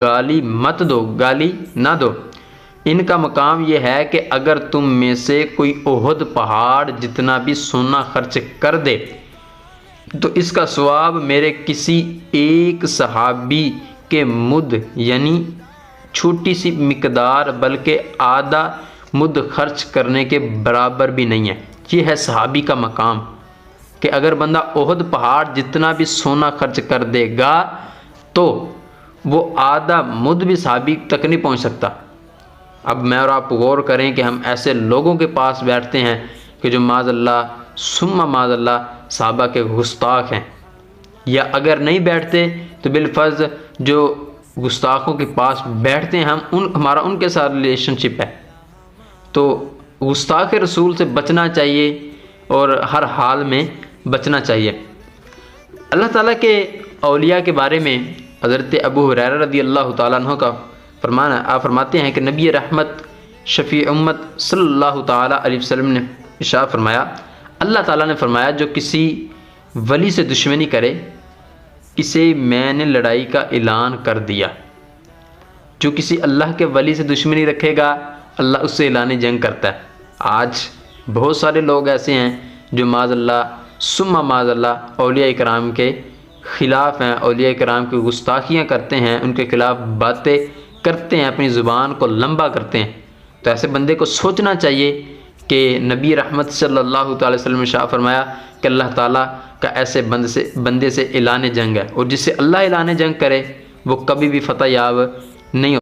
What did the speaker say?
गाली मत दो, गाली ना दो। इनका मकाम यह है कि अगर तुम में से कोई ओहद पहाड़ जितना भी सोना खर्च कर दे तो इसका सवाब मेरे किसी एक सहाबी के मुद यानी छोटी सी मिकदार बल्कि आधा मुद खर्च करने के बराबर भी नहीं है। ये है सहाबी का मकाम कि अगर बंदा ओहद पहाड़ जितना भी सोना खर्च कर देगा तो वो आधा मुद भी सहाबी तक नहीं पहुंच सकता। अब मैं और आप गौर करें कि हम ऐसे लोगों के पास बैठते हैं कि जो माज़अल्लाह सुम्मा माज़अल्लाह सहाबा के गुस्ताख हैं, या अगर नहीं बैठते तो बिलफर्ज जो गुस्ताखों के पास बैठते हैं हमारा उनके साथ रिलेशनशिप है। तो गुस्ताख रसूल से बचना चाहिए और हर हाल में बचना चाहिए। अल्लाह ताला के औलिया के बारे में हज़रत अबू हुरैरा रज़ी अल्लाह ताला अन्हु का फरमाना, आप फरमाते हैं कि नबी रहमत शफ़ी उम्मत सल्लल्लाहु ताला अलैहि वसल्लम ने इरशाद फरमाया, अल्लाह ताला ने फरमाया जो किसी वली से दुश्मनी करे इसे मैंने लड़ाई का ऐलान कर दिया। जो किसी अल्लाह के वली से दुश्मनी रखेगा अल्लाह उससे ऐलान जंग करता है। आज बहुत सारे लोग ऐसे हैं जो माज़अल्लाह सुम्मा माज़अल्लाह औलिया इकराम के ख़िलाफ़ हैं, औलिया इकराम की गुस्ताखियाँ करते हैं, उनके ख़िलाफ़ बातें करते हैं, अपनी ज़ुबान को लंबा करते हैं। तो ऐसे बंदे को सोचना चाहिए कि नबी रहमत सल्लल्लाहु अलैहि वसल्लम ने शाह फरमाया कि अल्लाह ताला का ऐसे बंदे से ऐलान जंग है, और जिससे अल्लाह ऐलान जंग करे वो कभी भी फतह याब नहीं